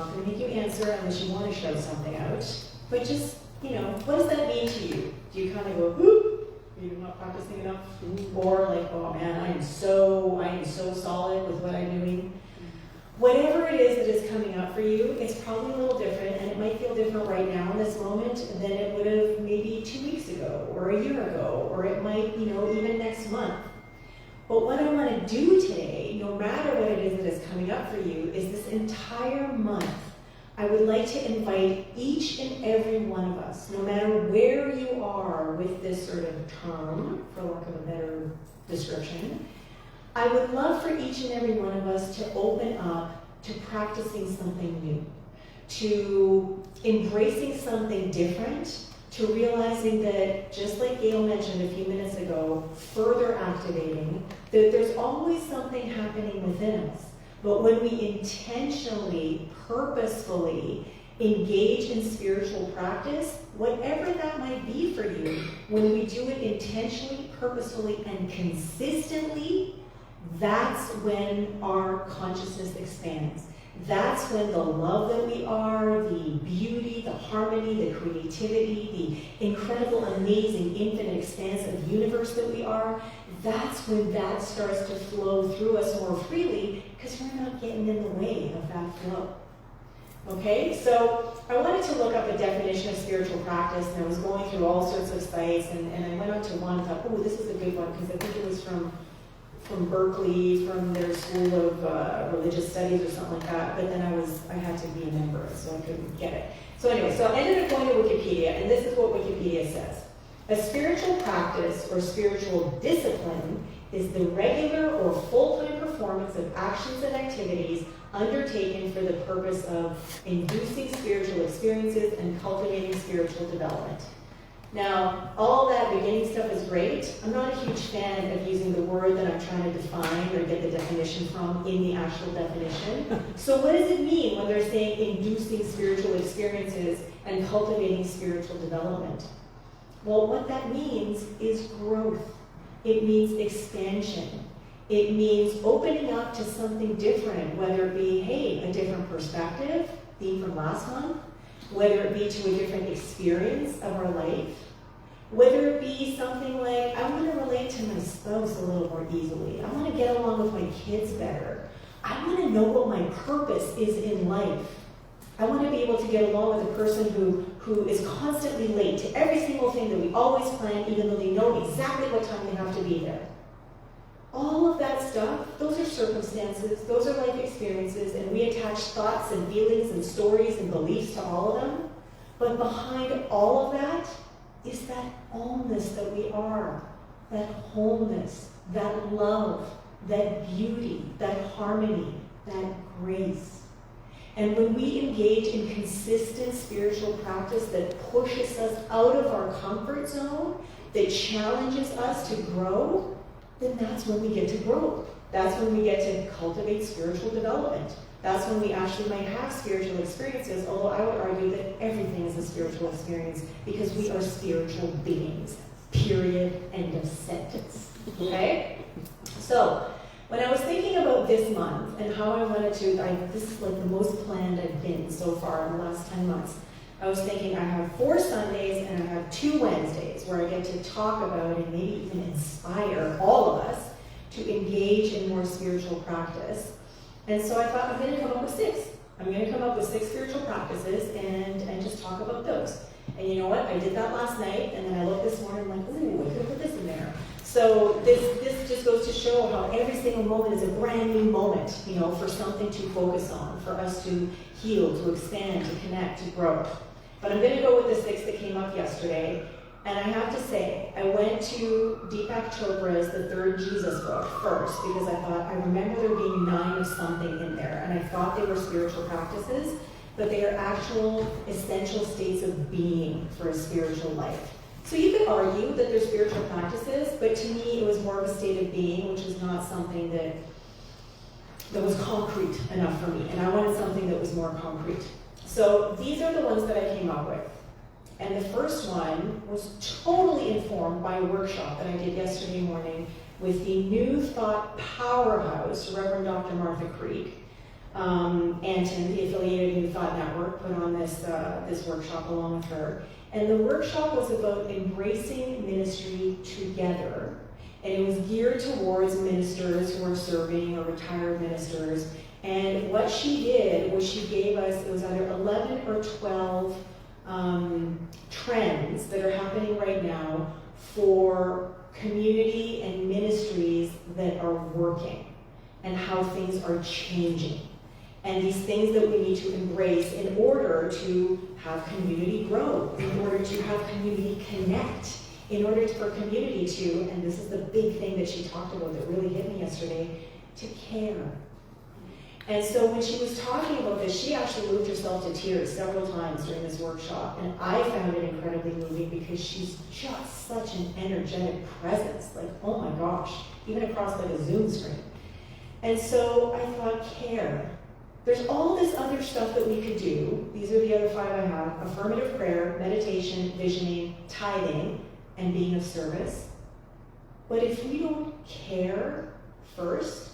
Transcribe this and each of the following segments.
not going to make you answer unless you want to shout something out. But just, what does that mean to you? Do you kind of go, whoop, you're not practicing enough? Or like, oh man, I am so solid with what I'm doing. Whatever it is that is coming up for you, it's probably a little different, and it might feel different right now in this moment than it would have maybe 2 weeks ago, or a year ago, or it might, even next month. But what I want to do today, no matter what it is that is coming up for you, is this entire month, I would like to invite each and every one of us, no matter where you are with this sort of term, for lack of a better description, I would love for each and every one of us to open up to practicing something new, to embracing something different, to realizing that, just like Gail mentioned a few minutes ago, further activating, that there's always something happening within us. But when we intentionally, purposefully engage in spiritual practice, whatever that might be for you, when we do it intentionally, purposefully, and consistently, that's when our consciousness expands. That's when the love that we are, the beauty, the harmony, the creativity, the incredible, amazing, infinite, expansive universe that we are, that's when that starts to flow through us more freely, because we're not getting in the way of that flow. Okay, so I wanted to look up a definition of spiritual practice, and I was going through all sorts of sites, and I went on to one and thought, oh, this is a good one, because I think it was from Berkeley, from their School of Religious Studies or something like that, but then I had to be a member, so I couldn't get it. So anyway, so I ended up going to Wikipedia, and this is what Wikipedia says. A spiritual practice or spiritual discipline is the regular or full-time performance of actions and activities undertaken for the purpose of inducing spiritual experiences and cultivating spiritual development. Now, all that beginning stuff is great. I'm not a huge fan of using the word that I'm trying to define or get the definition from in the actual definition. So what does it mean when they're saying inducing spiritual experiences and cultivating spiritual development? Well, what that means is growth. It means expansion. It means opening up to something different, whether it be, hey, a different perspective, theme from last month, whether it be to a different experience of our life, whether it be something like, I want to relate to my spouse a little more easily. I want to get along with my kids better. I want to know what my purpose is in life. I want to be able to get along with a person who is constantly late to every single thing that we always plan, even though they know exactly what time they have to be there. All of that stuff, those are circumstances, those are life experiences, and we attach thoughts and feelings and stories and beliefs to all of them. But behind all of that is that allness that we are, that wholeness, that love, that beauty, that harmony, that grace. And when we engage in consistent spiritual practice that pushes us out of our comfort zone, that challenges us to grow, then that's when we get to grow. That's when we get to cultivate spiritual development. That's when we actually might have spiritual experiences, although I would argue that everything is a spiritual experience because we are spiritual beings. Period. End of sentence. Okay? So, when I was thinking about this month and how I wanted to, this is like the most planned I've been so far in the last 10 months. I was thinking I have 4 Sundays and I have 2 Wednesdays where I get to talk about and maybe even inspire all of us to engage in more spiritual practice. And so I thought I'm going to come up with 6. I'm going to come up with 6 spiritual practices and just talk about those. And you know what? I did that last night, and then I looked this morning and I'm like, ooh, I could put this in there. So this just goes to show how every single moment is a brand new moment, for something to focus on, for us to heal, to expand, to connect, to grow. But I'm going to go with the 6 that came up yesterday. And I have to say, I went to Deepak Chopra's The Third Jesus book first because I thought, I remember there being 9 of something in there. And I thought they were spiritual practices, but they are actual essential states of being for a spiritual life. So you could argue that they're spiritual practices, but to me it was more of a state of being, which is not something that was concrete enough for me. And I wanted something that was more concrete. So these are the ones that I came up with. And the first one was totally informed by a workshop that I did yesterday morning with the New Thought powerhouse, Reverend Dr. Martha Creek. Anton, the affiliated New Thought Network, put on this workshop along with her. And the workshop was about embracing ministry together. And it was geared towards ministers who are serving or retired ministers. And what she did was she gave us, it was either 11 or 12 trends that are happening right now for community and ministries that are working and how things are changing. And these things that we need to embrace in order to have community grow, in order to have community connect, in order for community to, and this is the big thing that she talked about that really hit me yesterday, to care. And so when she was talking about this, she actually moved herself to tears several times during this workshop. And I found it incredibly moving because she's just such an energetic presence. Like, oh my gosh, even across like a Zoom screen. And so I thought, care. There's all this other stuff that we could do. These are the other 5 I have: affirmative prayer, meditation, visioning, tithing, and being of service. But if we don't care first,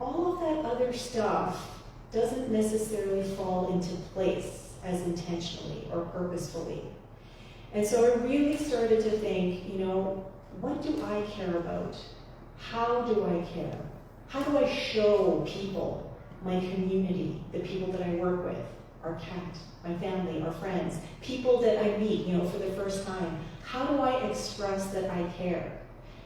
all of that other stuff doesn't necessarily fall into place as intentionally or purposefully. And so I really started to think, what do I care about? How do I care? How do I show people, my community, the people that I work with, our cat, my family, our friends, people that I meet, for the first time? How do I express that I care?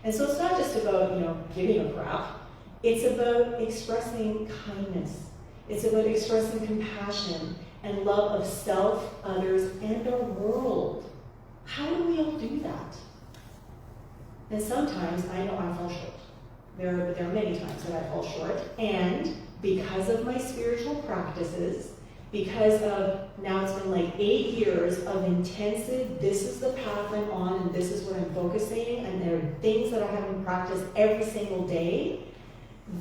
And so it's not just about, giving a crap. It's about expressing kindness. It's about expressing compassion and love of self, others, and our world. How do we all do that? And sometimes I know I fall short. There are many times that I fall short. And because of my spiritual practices, because of, now it's been like 8 years of intensive, this is the path I'm on and this is what I'm focusing, and there are things that I haven't practiced every single day,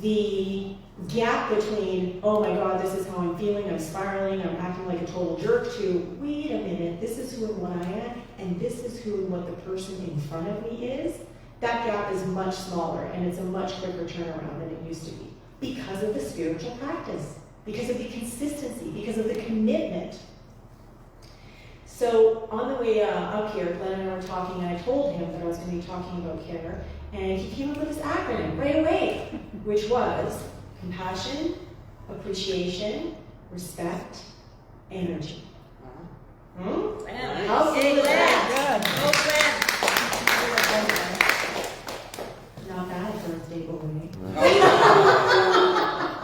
the gap between, oh my God, this is how I'm feeling, I'm spiraling, I'm acting like a total jerk, to, wait a minute, this is who and what I am, and this is who and what the person in front of me is, that gap is much smaller, and it's a much quicker turnaround than it used to be. Because of the spiritual practice, because of the consistency, because of the commitment. So on the way up here, Glenn and I were talking, and I told him that I was going to be talking about care, and he came up with this acronym right away, which was compassion, appreciation, respect, energy. How good is that? Good. Not bad for a day away.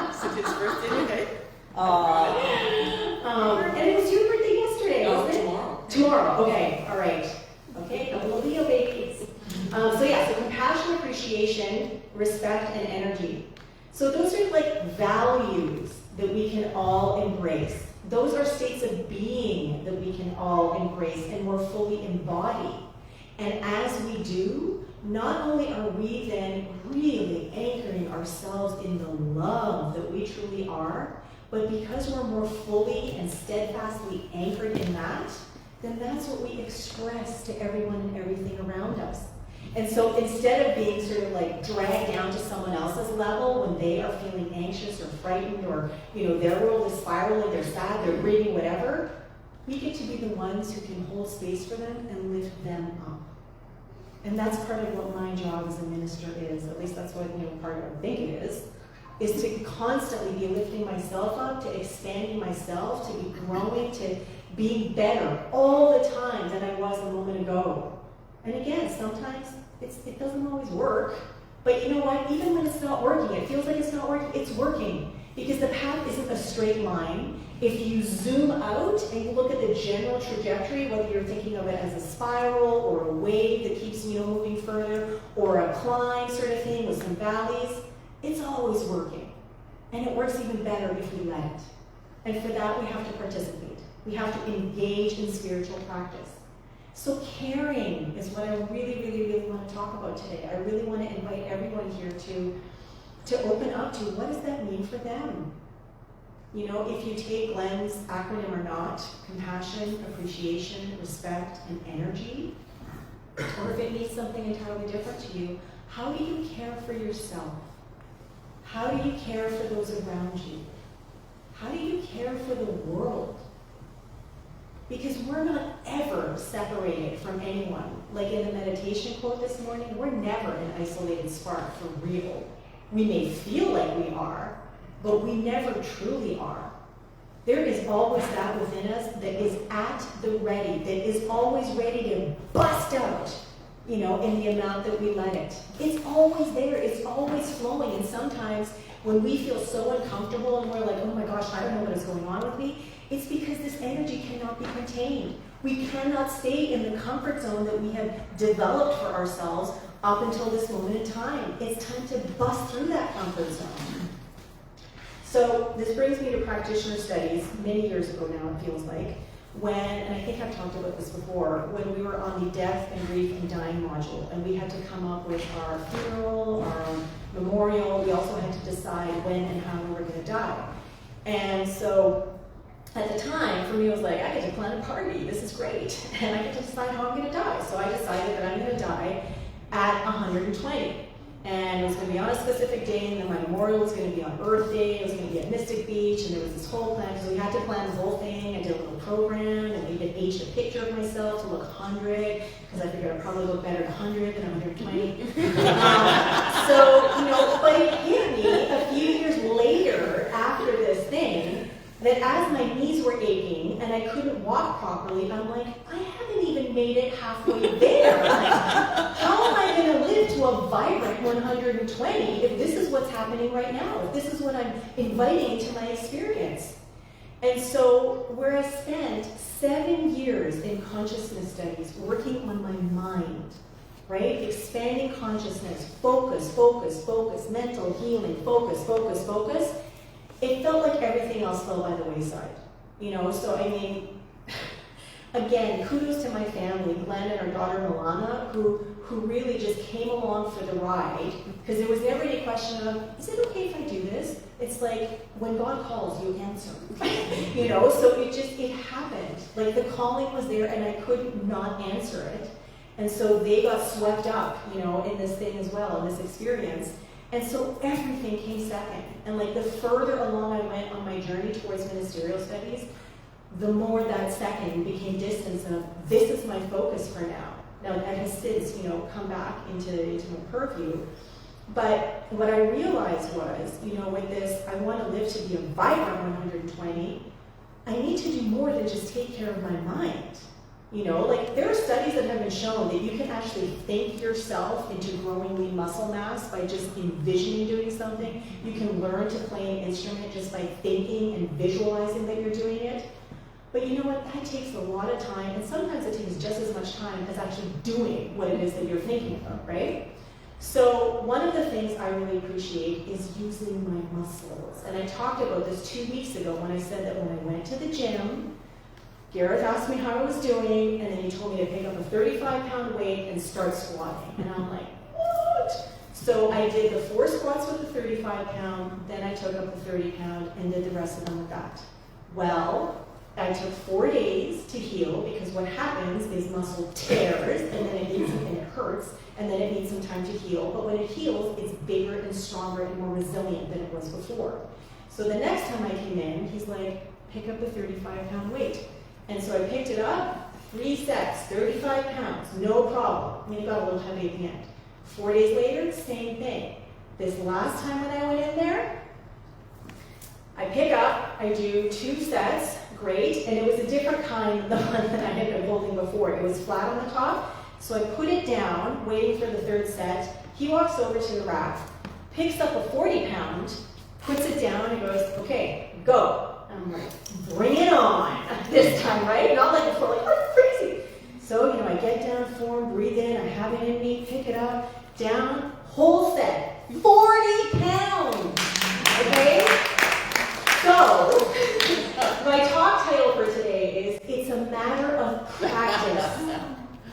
It's his birthday today. And it was your birthday yesterday, wasn't it? Tomorrow. Tomorrow, okay, all right. Okay, couple of Leo babies. So compassion, appreciation, respect, and energy. So those are like values that we can all embrace. Those are states of being that we can all embrace and more fully embody. And as we do, not only are we then really anchoring ourselves in the love that we truly are, but because we're more fully and steadfastly anchored in that, then that's what we express to everyone and everything around us. And so instead of being sort of like dragged down to someone else's level when they are feeling anxious or frightened, or their world is spiraling, they're sad, they're grieving, whatever, we get to be the ones who can hold space for them and lift them up. And that's part of what my job as a minister is. At least that's what part of what I think it is to constantly be lifting myself up, to expanding myself, to be growing, to being better all the time than I was a moment ago. And again, sometimes it doesn't always work, but you know what? Even when it's not working, it feels like it's not working, it's working. Because the path isn't a straight line. If you zoom out and you look at the general trajectory, whether you're thinking of it as a spiral or a wave that keeps moving further, or a climb sort of thing with some valleys, it's always working. And it works even better if we let it. And for that, we have to participate. We have to engage in spiritual practice. So caring is what I really, really, really want to talk about today. I really want to invite everyone here to open up to what does that mean for them. If you take Glenn's acronym or not, compassion, appreciation, respect, and energy, or if it means something entirely different to you, how do you care for yourself? How do you care for those around you? how do you care for the world? Because we're not ever separated from anyone. Like in the meditation quote this morning, we're never an isolated spark for real. We may feel like we are, but we never truly are. There is always that within us that is at the ready, that is always ready to bust out, in the amount that we let it. It's always there, it's always flowing, and sometimes when we feel so uncomfortable and we're like, oh my gosh, I don't know what is going on with me, it's because this energy cannot be contained. We cannot stay in the comfort zone that we have developed for ourselves up until this moment in time. It's time to bust through that comfort zone. So this brings me to practitioner studies many years ago now, it feels like, and I think I've talked about this before, when we were on the death and grief and dying module, and we had to come up with our funeral, our memorial. We also had to decide when and how we were going to die. And so at the time, for me, it was like, I get to plan a party. This is great. And I get to decide how I'm going to die. So I decided that I'm going to die at 120. And it was going to be on a specific day, and then my memorial was going to be on Earth Day. It was going to be at Mystic Beach, and there was this whole plan, because we had to plan this whole thing. I did a little program, and we did each a picture of myself to look 100, because I figured I'd probably look better at 100 than 120. But it hit me a few years later after this thing, that as my knees were aching and I couldn't walk properly, I'm like, I haven't even made it halfway there. How am I going to live to a vibrant 120 if this is what's happening right now, if this is what I'm inviting into my experience? And so, where I spent 7 years in consciousness studies working on my mind, right? Expanding consciousness, focus, mental healing, focus, it felt like everything else fell by the wayside, so I mean, again, kudos to my family, Glenn and our daughter Milana, who really just came along for the ride, because there was never any question of, is it okay if I do this? It's like, when God calls, you answer, so it happened. Like, the calling was there, and I couldn't not answer it, and so they got swept up, in this thing as well, in this experience. And so everything came second. And like, the further along I went on my journey towards ministerial studies, the more that second became distance of, this is my focus for now. Now, that has since, come back into my purview. But what I realized was, with this, I want to live to be a vibrant 120, I need to do more than just take care of my mind. There are studies that have been shown that you can actually think yourself into growing lean muscle mass by just envisioning doing something. You can learn to play an instrument just by thinking and visualizing that you're doing it. But you know what? That takes a lot of time, and sometimes it takes just as much time as actually doing what it is that you're thinking about, right? So one of the things I really appreciate is using my muscles. And I talked about this 2 weeks ago when I said that when I went to the gym, Gareth asked me how I was doing, and then he told me to pick up a 35-pound weight and start squatting. And I'm like, what? So I did the 4 squats with the 35-pound, then I took up the 30-pound and did the rest of them with that. Well, I took 4 days to heal, because what happens is muscle tears, and then it hurts, and then it needs some time to heal. But when it heals, it's bigger and stronger and more resilient than it was before. So the next time I came in, he's like, pick up the 35-pound weight. And so I picked it up, 3 sets, 35 pounds, no problem. I mean, it got a little heavy at the end. 4 days later, same thing. This last time when I went in there, I pick up, I do 2 sets, great, and it was a different kind than the one that I had been holding before. It was flat on the top, so I put it down, waiting for the 3rd set. He walks over to the rack, picks up a 40-pound, puts it down, and goes, okay, go. I'm like, bring it on this time, right? Not like before, like, oh, crazy. So, I get down, form, breathe in, I have it in me, pick it up, down, whole set, 40 pounds, okay? So, my talk title for today is, it's a matter of practice,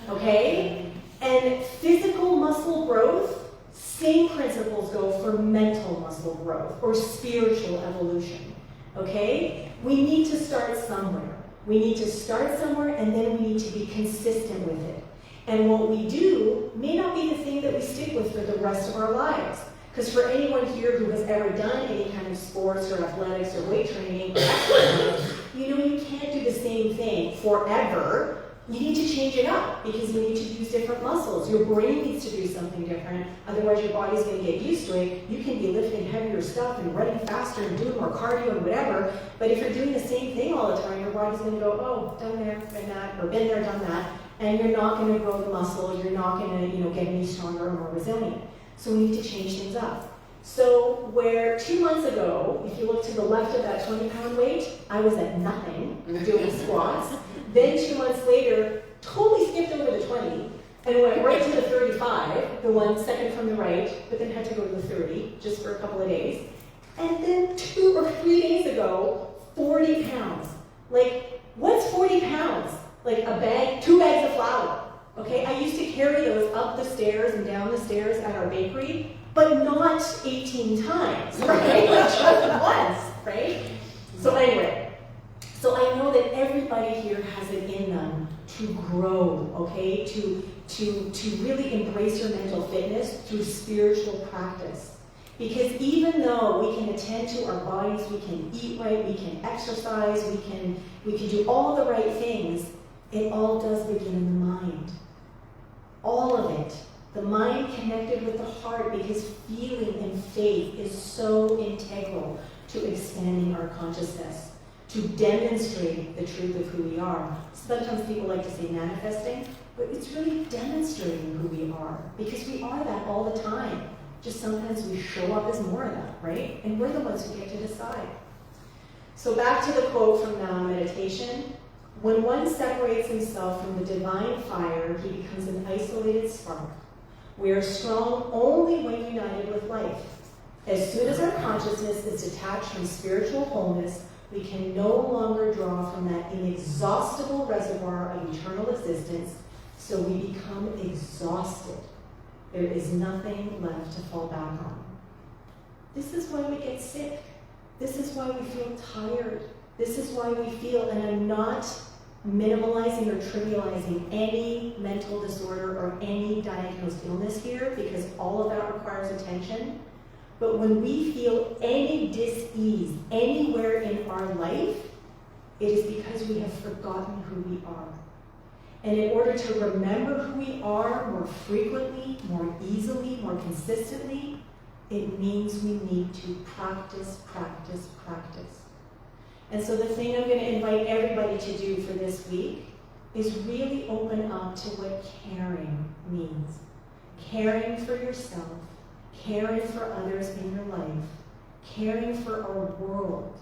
okay? And physical muscle growth, same principles go for mental muscle growth or spiritual evolution. Okay? We need to start somewhere. We need to start somewhere, and then we need to be consistent with it. And what we do may not be the thing that we stick with for the rest of our lives. Because for anyone here who has ever done any kind of sports or athletics or weight training or exercise, you know you can't do the same thing forever. You need to change it up because you need to use different muscles. Your brain needs to do something different. Otherwise, your body's going to get used to it. You can be lifting heavier stuff and running faster and doing more cardio and whatever. But if you're doing the same thing all the time, your body's going to go, oh, done there, been that, or been there, done that. And you're not going to grow the muscle. You're not going to, get any stronger or more resilient. So we need to change things up. So where 2 months ago, if you look to the left of that 20-pound weight, I was at nothing doing squats. Then 2 months later, totally skipped over the 20 and went right to the 35, the one second from the right, but then had to go to the 30 just for a couple of days. And then 2 or 3 days ago, 40 pounds. Like, what's 40 pounds? Like a bag, 2 bags of flour. Okay, I used to carry those up the stairs and down the stairs at our bakery, but not 18 times, right? Just once, right? So anyway, so I know that everybody here has it in them to grow, okay? To really embrace your mental fitness through spiritual practice. Because even though we can attend to our bodies, we can eat right, we can exercise, we can do all the right things, it all does begin in the mind. All of it. The mind connected with the heart, because feeling and faith is so integral to expanding our consciousness, to demonstrate the truth of who we are. Sometimes people like to say manifesting, but it's really demonstrating who we are, because we are that all the time. Just sometimes we show up as more of that, right? And we're the ones who get to decide. So back to the quote from the meditation. When one separates himself from the divine fire, he becomes an isolated spark. We are strong only when united with life. As soon as our consciousness is detached from spiritual wholeness, we can no longer draw from that inexhaustible reservoir of eternal existence, so we become exhausted. There is nothing left to fall back on. This is why we get sick. This is why we feel tired. This is why we feel, and I'm not minimalizing or trivializing any mental disorder or any diagnosed illness here, because all of that requires attention. But when we feel any dis-ease anywhere in our life, it is because we have forgotten who we are. And in order to remember who we are more frequently, more easily, more consistently, it means we need to practice, practice, practice. And so the thing I'm going to invite everybody to do for this week is really open up to what caring means. Caring for yourself, caring for others in your life, caring for our world.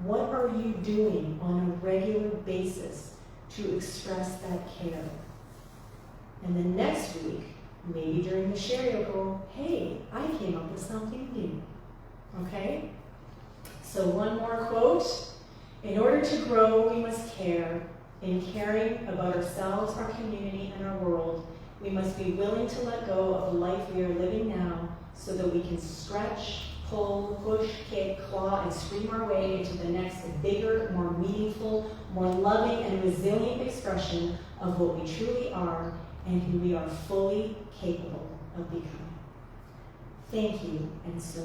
What are you doing on a regular basis to express that care? And then next week, maybe during the share, you'll go, hey, I came up with something new. Okay? So one more quote. In order to grow, we must care. In caring about ourselves, our community, and our world, we must be willing to let go of the life we are living now so that we can stretch, pull, push, kick, claw, and scream our way into the next bigger, more meaningful, more loving, and resilient expression of what we truly are and who we are fully capable of becoming. Thank you, and so